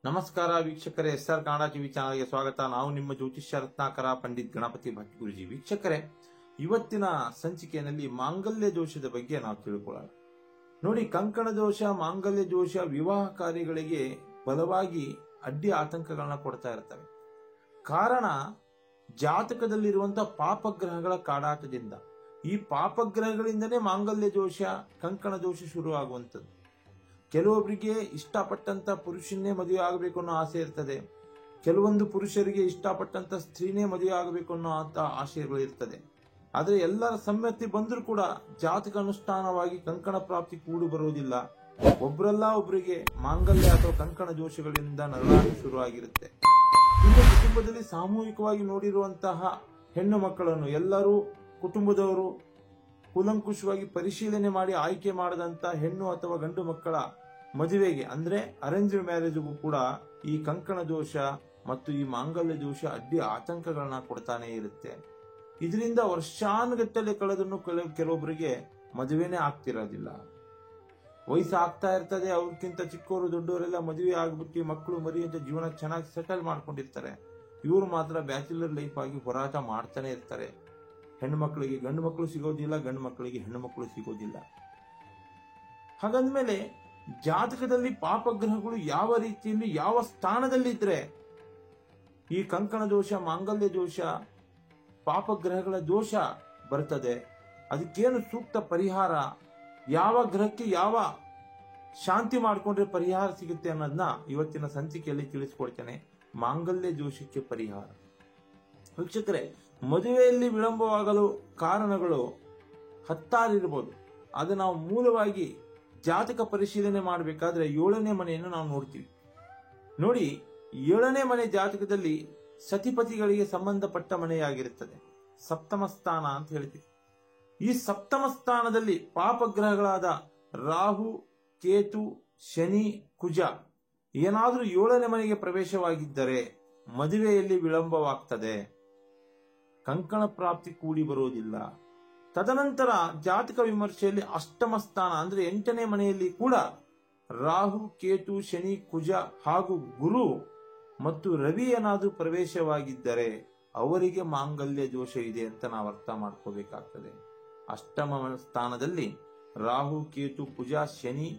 ನಮಸ್ಕಾರ ವೀಕ್ಷಕರೇ, SR Kannada TV ಚಾನಲ್ಗೆ ಸ್ವಾಗತ. ನಾವು ನಿಮ್ಮ ಜ್ಯೋತಿಷ್ಯ ರತ್ನಾಕರ ಪಂಡಿತ್ ಗಣಪತಿ ಭಟ್ ಗುರುಜಿ. ವೀಕ್ಷಕರೇ, ಇವತ್ತಿನ ಸಂಚಿಕೆಯಲ್ಲಿ ಮಾಂಗಲ್ಯ ದೋಷದ ಬಗ್ಗೆ ನಾವು ತಿಳ್ಕೊಳ್ಳೋಣ. ನೋಡಿ, ಕಂಕಣ ದೋಷ, ಮಾಂಗಲ್ಯ ದೋಷ ವಿವಾಹ ಕಾರ್ಯಗಳಿಗೆ ಬಲವಾಗಿ ಅಡ್ಡಿ ಆತಂಕಗಳನ್ನ ಕೊಡ್ತಾ ಇರ್ತವೆ. ಕಾರಣ ಜಾತಕದಲ್ಲಿರುವಂತಹ ಪಾಪಗ್ರಹಗಳ ಕಾಡಾಟದಿಂದ. ಈ ಪಾಪಗ್ರಹಗಳಿಂದನೇ ಮಾಂಗಲ್ಯ ದೋಷ, ಕಂಕಣ ದೋಷ ಶುರು ಆಗುವಂಥದ್ದು. ಕೆಲವೊಬ್ಬರಿಗೆ ಇಷ್ಟಪಟ್ಟಂತ ಪುರುಷನ್ನೇ ಮದುವೆ ಆಗಬೇಕು ಅನ್ನೋ ಆಸೆ ಇರ್ತದೆ. ಕೆಲವೊಂದು ಪುರುಷರಿಗೆ ಇಷ್ಟಪಟ್ಟಂತ ಸ್ತ್ರೀನೇ ಮದುವೆ ಆಗಬೇಕು ಅನ್ನೋ ಆಶಯಗಳು ಇರ್ತದೆ. ಆದ್ರೆ ಎಲ್ಲರ ಸಮ್ಮತಿ ಬಂದರೂ ಕೂಡ ಜಾತಕ ಅನುಷ್ಠಾನವಾಗಿ ಕಂಕಣ ಪ್ರಾಪ್ತಿ ಕೂಡು ಬರುವುದಿಲ್ಲ. ಒಬ್ಬರಲ್ಲ ಒಬ್ಬರಿಗೆ ಮಾಂಗಲ್ಯ ಅಥವಾ ಕಂಕಣ ದೋಷಗಳಿಂದ ನರಳಾಟ ಶುರುವಾಗಿರುತ್ತೆ. ಇನ್ನು ಕುಟುಂಬದಲ್ಲಿ ಸಾಮೂಹಿಕವಾಗಿ ನೋಡಿರುವಂತಹ ಹೆಣ್ಣು ಮಕ್ಕಳನ್ನು ಎಲ್ಲರೂ ಕುಟುಂಬದವರು ಕೂಲಂಕುಷವಾಗಿ ಪರಿಶೀಲನೆ ಮಾಡಿ ಆಯ್ಕೆ ಮಾಡದಂತ ಹೆಣ್ಣು ಅಥವಾ ಗಂಡು ಮಕ್ಕಳ ಮದುವೆಗೆ ಅಂದ್ರೆ ಅರೇಂಜ್ ಮ್ಯಾರೇಜ್ಗೂ ಕೂಡ ಈ ಕಂಕಣ ದೋಷ ಮತ್ತು ಈ ಮಾಂಗಲ್ಯ ದೋಷ ಅಡ್ಡಿ ಆತಂಕಗಳನ್ನ ಕೊಡ್ತಾನೆ ಇರುತ್ತೆ. ಇದರಿಂದ ವರ್ಷಾನುಗಟ್ಟಲೆ ಕಳೆದನ್ನು ಕೆಲವೊಬ್ಬರಿಗೆ ಮದುವೆನೇ ಆಗ್ತಿರೋದಿಲ್ಲ. ವಯಸ್ಸು ಆಗ್ತಾ ಇರ್ತದೆ, ಅವ್ರಕ್ಕಿಂತ ಚಿಕ್ಕವರು ದೊಡ್ಡವರೆಲ್ಲ ಮದುವೆ ಆಗ್ಬಿಟ್ಟು ಮಕ್ಕಳು ಮರಿ ಅಂತ ಜೀವನ ಚೆನ್ನಾಗಿ ಸೆಟಲ್ ಮಾಡ್ಕೊಂಡಿರ್ತಾರೆ. ಇವರು ಮಾತ್ರ ಬ್ಯಾಚುಲರ್ ಲೈಫ್ ಆಗಿ ಹೋರಾಟ ಮಾಡ್ತಾನೆ ಇರ್ತಾರೆ. ಹೆಣ್ಣು ಮಕ್ಕಳಿಗೆ ಗಂಡು ಮಕ್ಕಳು ಸಿಗೋದಿಲ್ಲ, ಗಂಡು ಮಕ್ಕಳಿಗೆ ಹೆಣ್ಣು ಮಕ್ಕಳು ಸಿಗೋದಿಲ್ಲ. ಹಾಗಂದ್ಮೇಲೆ ಜಾತಕದಲ್ಲಿ ಪಾಪಗ್ರಹಗಳು ಯಾವ ರೀತಿಯಲ್ಲಿ ಯಾವ ಸ್ಥಾನದಲ್ಲಿದ್ರೆ ಈ ಕಂಕಣ ದೋಷ, ಮಾಂಗಲ್ಯ ದೋಷ, ಪಾಪಗ್ರಹಗಳ ದೋಷ ಬರ್ತದೆ, ಅದಕ್ಕೇನು ಸೂಕ್ತ ಪರಿಹಾರ, ಯಾವ ಗ್ರಹಕ್ಕೆ ಯಾವ ಶಾಂತಿ ಮಾಡಿಕೊಂಡ್ರೆ ಪರಿಹಾರ ಸಿಗುತ್ತೆ ಅನ್ನೋದನ್ನ ಇವತ್ತಿನ ಸಂಚಿಕೆಯಲ್ಲಿ ತಿಳಿಸ್ಕೊಡ್ತೇನೆ. ಮಾಂಗಲ್ಯ ದೋಷಕ್ಕೆ ಪರಿಹಾರ. ವೀಕ್ಷಕರೇ, ಮದುವೆಯಲ್ಲಿ ವಿಳಂಬವಾಗಲು ಕಾರಣಗಳು ಹತ್ತಾರಿರ್ಬೋದು. ಅದು ನಾವು ಮೂಲವಾಗಿ ಜಾತಕ ಪರಿಶೀಲನೆ ಮಾಡಬೇಕಾದ್ರೆ 7ನೇ ಮನೆಯನ್ನು ನಾವು ನೋಡ್ತೀವಿ. ನೋಡಿ, 7ನೇ ಮನೆ ಜಾತಕದಲ್ಲಿ ಸತಿಪತಿಗಳಿಗೆ ಸಂಬಂಧಪಟ್ಟ ಮನೆಯಾಗಿರುತ್ತದೆ. ಸಪ್ತಮ ಸ್ಥಾನ ಅಂತ ಹೇಳ್ತೀವಿ. ಈ ಸಪ್ತಮ ಸ್ಥಾನದಲ್ಲಿ ಪಾಪಗ್ರಹಗಳಾದ ರಾಹು, ಕೇತು, ಶನಿ, ಕುಜ ಏನಾದ್ರೂ 7ನೇ ಮನೆಗೆ ಪ್ರವೇಶವಾಗಿದ್ದರೆ ಮದುವೆಯಲ್ಲಿ ವಿಳಂಬವಾಗ್ತದೆ, ಕಂಕಣ ಪ್ರಾಪ್ತಿ ಕೂಡಿ ಬರುವುದಿಲ್ಲ. ತದನಂತರ ಜಾತಕ ವಿಮರ್ಶೆಯಲ್ಲಿ ಅಷ್ಟಮ ಸ್ಥಾನ ಅಂದ್ರೆ 8ನೇ ಮನೆಯಲ್ಲಿ ಕೂಡ ರಾಹು, ಕೇತು, ಶನಿ, ಕುಜ ಹಾಗೂ ಗುರು ಮತ್ತು ರವಿ ಏನಾದ್ರೂ ಪ್ರವೇಶವಾಗಿದ್ದರೆ ಅವರಿಗೆ ಮಾಂಗಲ್ಯ ದೋಷ ಇದೆ ಅಂತ ನಾವು ಅರ್ಥ ಮಾಡ್ಕೋಬೇಕಾಗ್ತದೆ. ಅಷ್ಟಮ ಸ್ಥಾನದಲ್ಲಿ ರಾಹು, ಕೇತು, ಕುಜ, ಶನಿ,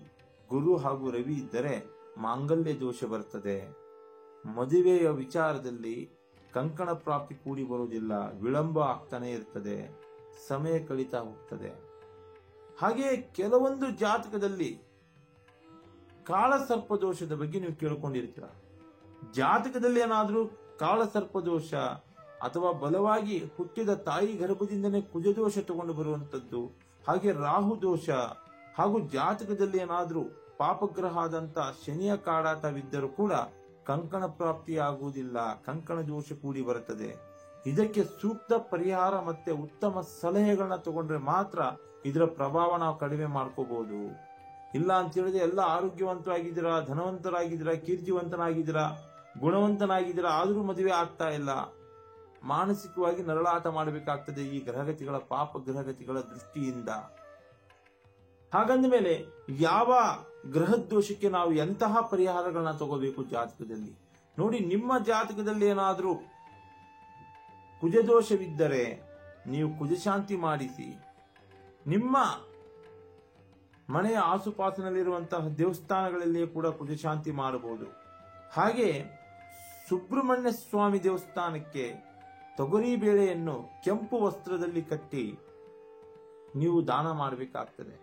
ಗುರು ಹಾಗೂ ರವಿ ಇದ್ದರೆ ಮಾಂಗಲ್ಯ ದೋಷ ಬರ್ತದೆ. ಮದುವೆಯ ವಿಚಾರದಲ್ಲಿ ಕಂಕಣ ಪ್ರಾಪ್ತಿ ಕೂಡಿ ಬರುವುದಿಲ್ಲ, ವಿಳಂಬ ಆಗ್ತಾನೆ ಇರ್ತದೆ, ಸಮಯ ಕಳೀತಾ ಹೋಗ್ತದೆ. ಹಾಗೆಯೇ ಕೆಲವೊಂದು ಜಾತಕದಲ್ಲಿ ಕಾಳಸರ್ಪ ದೋಷದ ಬಗ್ಗೆ ನೀವು ಕೇಳ್ಕೊಂಡಿರ್ತೀರ. ಜಾತಕದಲ್ಲಿ ಏನಾದ್ರೂ ಕಾಳಸರ್ಪ ದೋಷ ಅಥವಾ ಬಲವಾಗಿ ಹುಟ್ಟಿದ ತಾಯಿ ಗರ್ಭದಿಂದನೇ ಕುಜದೋಷ ತಗೊಂಡು ಬರುವಂತದ್ದು, ಹಾಗೆ ರಾಹು ದೋಷ ಹಾಗೂ ಜಾತಕದಲ್ಲಿ ಏನಾದ್ರೂ ಪಾಪಗ್ರಹ ಆದಂತ ಶನಿಯ ಕಾಡಾಟವಿದ್ದರೂ ಕೂಡ ಕಂಕಣ ಪ್ರಾಪ್ತಿ ಆಗುವುದಿಲ್ಲ, ಕಂಕಣ ದೋಷ ಕೂಡಿ ಬರುತ್ತದೆ. ಇದಕ್ಕೆ ಸೂಕ್ತ ಪರಿಹಾರ ಮತ್ತೆ ಉತ್ತಮ ಸಲಹೆಗಳನ್ನ ತಗೊಂಡ್ರೆ ಮಾತ್ರ ಇದರ ಪ್ರಭಾವ ನಾವು ಕಡಿಮೆ ಮಾಡ್ಕೋಬಹುದು. ಇಲ್ಲ ಅಂತ ಹೇಳಿದ್ರೆ ಎಲ್ಲ ಆರೋಗ್ಯವಂತರಾಗಿದ್ದೀರಾ, ಧನವಂತರಾಗಿದ್ದೀರಾ, ಕೀರ್ತಿವಂತನಾಗಿದ್ದೀರಾ, ಗುಣವಂತನಾಗಿದ್ದೀರಾ, ಆದ್ರೂ ಮದುವೆ ಆಗ್ತಾ ಇಲ್ಲ, ಮಾನಸಿಕವಾಗಿ ನರಳಾಟ ಮಾಡಬೇಕಾಗ್ತದೆ ಈ ಗ್ರಹಗತಿಗಳ ಪಾಪ ಗ್ರಹಗತಿಗಳ ದೃಷ್ಟಿಯಿಂದ. ಹಾಗಂದ ಮೇಲೆ ಯಾವ ಗ್ರಹದ ದೋಷಕ್ಕೆ ನಾವು ಎಂತಹ ಪರಿಹಾರಗಳನ್ನ ತಗೋಬೇಕು ಜಾತಕದಲ್ಲಿ? ನೋಡಿ, ನಿಮ್ಮ ಜಾತಕದಲ್ಲಿ ಏನಾದ್ರೂ ಕುಜದೋಷವಿದ್ದರೆ ನೀವು ಕುಜಶಾಂತಿ ಮಾಡಿಸಿ. ನಿಮ್ಮ ಮನೆಯ ಆಸುಪಾಸಿನಲ್ಲಿರುವಂತಹ ದೇವಸ್ಥಾನಗಳಲ್ಲಿ ಕೂಡ ಕುಜಶಾಂತಿ ಮಾಡಬಹುದು. ಹಾಗೆ ಸುಬ್ರಹ್ಮಣ್ಯ ಸ್ವಾಮಿ ದೇವಸ್ಥಾನಕ್ಕೆ ತೊಗರಿ ಬೇಳೆಯನ್ನು ಕೆಂಪು ವಸ್ತ್ರದಲ್ಲಿ ಕಟ್ಟಿ ನೀವು ದಾನ ಮಾಡಬೇಕಾಗ್ತದೆ.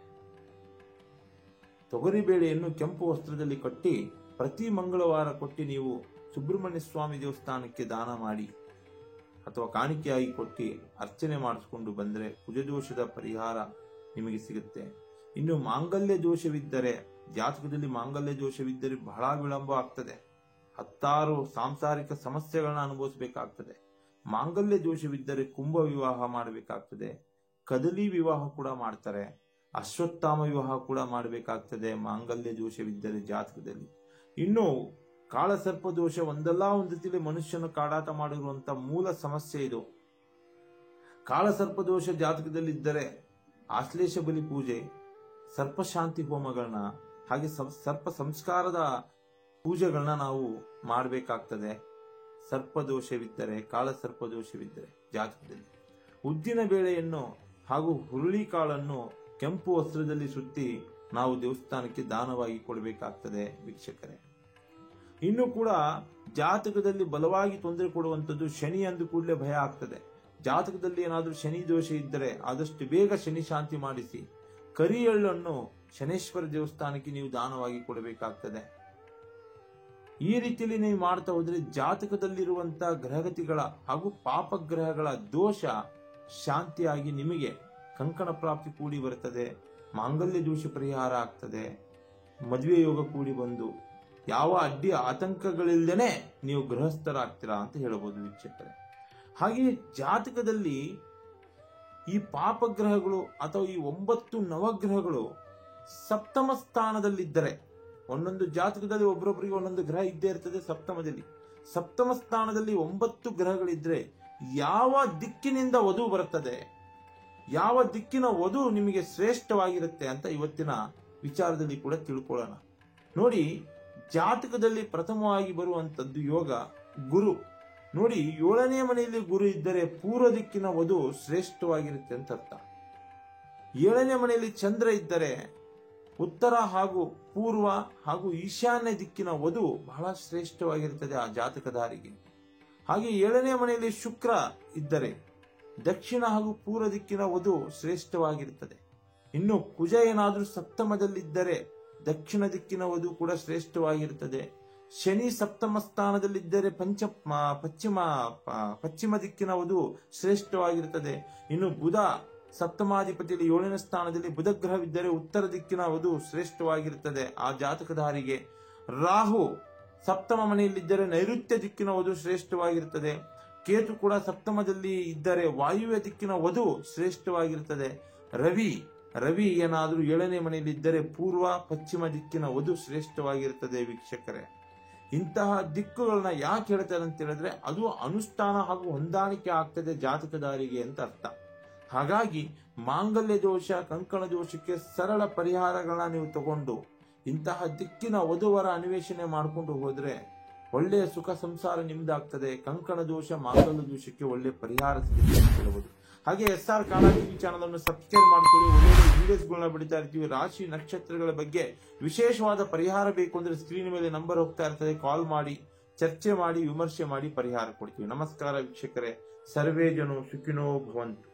ತೊಗರಿ ಬೇಳೆಯನ್ನು ಕೆಂಪು ವಸ್ತ್ರದಲ್ಲಿ ಕಟ್ಟಿ ಪ್ರತಿ ಮಂಗಳವಾರ ಕೊಟ್ಟು ನೀವು ಸುಬ್ರಹ್ಮಣ್ಯ ಸ್ವಾಮಿ ದೇವಸ್ಥಾನಕ್ಕೆ ದಾನ ಮಾಡಿ ಅಥವಾ ಕಾಣಿಕೆಯಾಗಿ ಕೊಟ್ಟು ಅರ್ಚನೆ ಮಾಡಿಸ್ಕೊಂಡು ಬಂದರೆ ಕುಜದೋಷದ ಪರಿಹಾರ ನಿಮಗೆ ಸಿಗುತ್ತೆ. ಇನ್ನು ಮಾಂಗಲ್ಯ ದೋಷವಿದ್ದರೆ, ಜಾತಕದಲ್ಲಿ ಮಾಂಗಲ್ಯ ದೋಷವಿದ್ದರೆ ಬಹಳ ವಿಳಂಬ ಆಗ್ತದೆ, ಹತ್ತಾರು ಸಾಂಸಾರಿಕ ಸಮಸ್ಯೆಗಳನ್ನ ಅನುಭವಿಸಬೇಕಾಗ್ತದೆ. ಮಾಂಗಲ್ಯ ದೋಷವಿದ್ದರೆ ಕುಂಭ ವಿವಾಹ ಮಾಡಬೇಕಾಗ್ತದೆ, ಕದಲಿ ವಿವಾಹ ಕೂಡ ಮಾಡ್ತಾರೆ, ಅಶ್ವತ್ಥಾಮ ವಿವಾಹ ಕೂಡ ಮಾಡಬೇಕಾಗ್ತದೆ ಮಾಂಗಲ್ಯ ದೋಷವಿದ್ದರೆ ಜಾತಕದಲ್ಲಿ. ಇನ್ನು ಕಾಳಸರ್ಪ ದೋಷ ಒಂದಲ್ಲ ಒಂದು ರೀತಿಯಲ್ಲಿ ಮನುಷ್ಯನ ಕಾಡಾಟ ಮಾಡಿರುವಂತ ಮೂಲ ಸಮಸ್ಯೆ ಇದು. ಕಾಳಸರ್ಪ ದೋಷ ಜಾತಕದಲ್ಲಿ ಇದ್ದರೆ ಆಶ್ಲೇಷ ಬಲಿ ಪೂಜೆ, ಸರ್ಪಶಾಂತಿ ಹೋಮಗಳನ್ನ, ಹಾಗೆ ಸರ್ಪ ಸಂಸ್ಕಾರದ ಪೂಜೆಗಳನ್ನ ನಾವು ಮಾಡಬೇಕಾಗ್ತದೆ. ಸರ್ಪದೋಷವಿದ್ದರೆ, ಕಾಳಸರ್ಪದೋಷವಿದ್ದರೆ ಜಾತಕದಲ್ಲಿ ಉದ್ದಿನ ಬೇಳೆಯನ್ನು ಹಾಗೂ ಹುರುಳಿ ಕಾಳನ್ನು ಕೆಂಪು ವಸ್ತ್ರದಲ್ಲಿ ಸುತ್ತಿ ನಾವು ದೇವಸ್ಥಾನಕ್ಕೆ ದಾನವಾಗಿ ಕೊಡಬೇಕಾಗ್ತದೆ ವೀಕ್ಷಕರೇ. ಇನ್ನು ಕೂಡ ಜಾತಕದಲ್ಲಿ ಬಲವಾಗಿ ತೊಂದರೆ ಕೊಡುವಂಥದ್ದು ಶನಿ ಅಂದು ಕೂಡಲೇ ಭಯ ಆಗ್ತದೆ. ಜಾತಕದಲ್ಲಿ ಏನಾದರೂ ಶನಿ ದೋಷ ಇದ್ದರೆ ಆದಷ್ಟು ಬೇಗ ಶನಿ ಶಾಂತಿ ಮಾಡಿಸಿ ಕರಿ ಎಳ್ಳನ್ನು ಶನೇಶ್ವರ ದೇವಸ್ಥಾನಕ್ಕೆ ನೀವು ದಾನವಾಗಿ ಕೊಡಬೇಕಾಗ್ತದೆ. ಈ ರೀತಿಯಲ್ಲಿ ನೀವು ಮಾಡ್ತಾ ಹೋದ್ರೆ ಜಾತಕದಲ್ಲಿರುವಂತಹ ಗ್ರಹಗತಿಗಳ ಹಾಗೂ ಪಾಪಗ್ರಹಗಳ ದೋಷ ಶಾಂತಿಯಾಗಿ ನಿಮಗೆ ಕಂಕಣ ಪ್ರಾಪ್ತಿ ಕೂಡಿ ಬರುತ್ತದೆ, ಮಾಂಗಲ್ಯ ದೋಷ ಪರಿಹಾರ ಆಗ್ತದೆ, ಮದುವೆ ಯೋಗ ಕೂಡಿ ಬಂದು ಯಾವ ಅಡ್ಡಿ ಆತಂಕಗಳಿಲ್ಲದೇನೆ ನೀವು ಗೃಹಸ್ಥರಾಗ್ತೀರಾ ಅಂತ ಹೇಳಬಹುದು ವೀಕ್ಷಕರೇ. ಹಾಗೆಯೇ ಜಾತಕದಲ್ಲಿ ಈ ಪಾಪಗ್ರಹಗಳು ಅಥವಾ ಈ 9 ನವಗ್ರಹಗಳು ಸಪ್ತಮ ಸ್ಥಾನದಲ್ಲಿದ್ದರೆ, ಒಂದೊಂದು ಜಾತಕದಲ್ಲಿ ಒಬ್ಬರೊಬ್ಬರಿಗೆ ಒಂದೊಂದು ಗ್ರಹ ಇದ್ದೇ ಇರ್ತದೆ ಸಪ್ತಮದಲ್ಲಿ. ಸಪ್ತಮ ಸ್ಥಾನದಲ್ಲಿ 9 ಗ್ರಹಗಳಿದ್ರೆ ಯಾವ ದಿಕ್ಕಿನಿಂದ ವಧು ಬರುತ್ತದೆ, ಯಾವ ದಿಕ್ಕಿನ ವಧು ನಿಮಗೆ ಶ್ರೇಷ್ಠವಾಗಿರುತ್ತೆ ಅಂತ ಇವತ್ತಿನ ವಿಚಾರದಲ್ಲಿ ಕೂಡ ತಿಳ್ಕೊಳ್ಳೋಣ. ನೋಡಿ, ಜಾತಕದಲ್ಲಿ ಪ್ರಥಮವಾಗಿ ಬರುವಂತದ್ದು ಯೋಗ ಗುರು. ನೋಡಿ, 7ನೇ ಮನೆಯಲ್ಲಿ ಗುರು ಇದ್ದರೆ ಪೂರ್ವ ದಿಕ್ಕಿನ ವಧು ಶ್ರೇಷ್ಠವಾಗಿರುತ್ತೆ ಅಂತ ಅರ್ಥ. 7ನೇ ಮನೆಯಲ್ಲಿ ಚಂದ್ರ ಇದ್ದರೆ ಉತ್ತರ ಹಾಗೂ ಪೂರ್ವ ಹಾಗೂ ಈಶಾನ್ಯ ದಿಕ್ಕಿನ ವಧು ಬಹಳ ಶ್ರೇಷ್ಠವಾಗಿರುತ್ತದೆ ಆ ಜಾತಕಧಾರಿಗೆ. ಹಾಗೆ 7ನೇ ಮನೆಯಲ್ಲಿ ಶುಕ್ರ ಇದ್ದರೆ ದಕ್ಷಿಣ ಹಾಗೂ ಪೂರ್ವ ದಿಕ್ಕಿನ ವಧು ಶ್ರೇಷ್ಠವಾಗಿರುತ್ತದೆ. ಇನ್ನು ಕುಜ ಏನಾದರೂ ಸಪ್ತಮದಲ್ಲಿದ್ದರೆ ದಕ್ಷಿಣ ದಿಕ್ಕಿನ ವಧು ಕೂಡ ಶ್ರೇಷ್ಠವಾಗಿರುತ್ತದೆ. ಶನಿ ಸಪ್ತಮ ಸ್ಥಾನದಲ್ಲಿದ್ದರೆ ಪಶ್ಚಿಮ ದಿಕ್ಕಿನ ವಧು ಶ್ರೇಷ್ಠವಾಗಿರುತ್ತದೆ. ಇನ್ನು ಬುಧ ಸಪ್ತಮಾಧಿಪತಿಯಲ್ಲಿ 7ನೇ ಸ್ಥಾನದಲ್ಲಿ ಬುಧ ಗ್ರಹವಿದ್ದರೆ ಉತ್ತರ ದಿಕ್ಕಿನ ವಧು ಶ್ರೇಷ್ಠವಾಗಿರುತ್ತದೆ ಆ ಜಾತಕಧಾರಿಗೆ. ರಾಹು ಸಪ್ತಮ ಮನೆಯಲ್ಲಿದ್ದರೆ ನೈಋತ್ಯ ದಿಕ್ಕಿನ ವಧು ಶ್ರೇಷ್ಠವಾಗಿರುತ್ತದೆ. ಕೇತು ಕೂಡ ಸಪ್ತಮದಲ್ಲಿ ಇದ್ದರೆ ವಾಯುವ್ಯ ದಿಕ್ಕಿನ ವಧು ಶ್ರೇಷ್ಠವಾಗಿರುತ್ತದೆ. ರವಿ ಏನಾದರೂ 7ನೇ ಮನೆಯಲ್ಲಿ ಇದ್ದರೆ ಪೂರ್ವ ಪಶ್ಚಿಮ ದಿಕ್ಕಿನ ವಧು ಶ್ರೇಷ್ಠವಾಗಿರುತ್ತದೆ ವೀಕ್ಷಕರೇ. ಇಂತಹ ದಿಕ್ಕುಗಳನ್ನ ಯಾಕೆ ಹೇಳ್ತಾರೆ ಅಂತ ಹೇಳಿದ್ರೆ ಅದು ಅನುಷ್ಠಾನ ಹಾಗೂ ಹೊಂದಾಣಿಕೆ ಆಗ್ತದೆ ಜಾತಕಧಾರಿಗೆ ಅಂತ ಅರ್ಥ. ಹಾಗಾಗಿ ಮಾಂಗಲ್ಯ ದೋಷ, ಕಂಕಣ ದೋಷಕ್ಕೆ ಸರಳ ಪರಿಹಾರಗಳನ್ನ ನೀವು ತಗೊಂಡು ಇಂತಹ ದಿಕ್ಕಿನ ವಧುವರ ಅನ್ವೇಷಣೆ ಮಾಡಿಕೊಂಡು ಹೋದ್ರೆ ಒಳ್ಳೆಯ ಸುಖ ಸಂಸಾರ ನಿಮ್ದಾಗ್ತದೆ. ಕಂಕಣ ದೋಷ, ಮಾಂಗಲ್ಯ ದೋಷಕ್ಕೆ ಒಳ್ಳೆ ಪರಿಹಾರ ಸಿಗುತ್ತೆ ಅಂತ ಹೇಳ್ಬೋದು. ಹಾಗೆ SR ಕನ್ನಡ ಟಿವಿ ಚಾನಲ್ ಅನ್ನು ಸಬ್ಸ್ಕ್ರೈಬ್ ಮಾಡಿಕೊಳ್ಳಿ. ಒಳ್ಳೆಯ ವಿಡಿಯೋಸ್ಗಳನ್ನ ಬಿಡ್ತಾ ಇರ್ತೀವಿ. ರಾಶಿ ನಕ್ಷತ್ರಗಳ ಬಗ್ಗೆ ವಿಶೇಷವಾದ ಪರಿಹಾರ ಬೇಕು ಅಂದ್ರೆ ಸ್ಕ್ರೀನ್ ಮೇಲೆ ನಂಬರ್ ಹೋಗ್ತಾ ಇರ್ತದೆ, ಕಾಲ್ ಮಾಡಿ, ಚರ್ಚೆ ಮಾಡಿ, ವಿಮರ್ಶೆ ಮಾಡಿ ಪರಿಹಾರ ಕೊಡ್ತೀವಿ. ನಮಸ್ಕಾರ ವೀಕ್ಷಕರೇ. ಸರ್ವೇ ಜನೋ ಸುಖಿನೋ ಭವಂತು.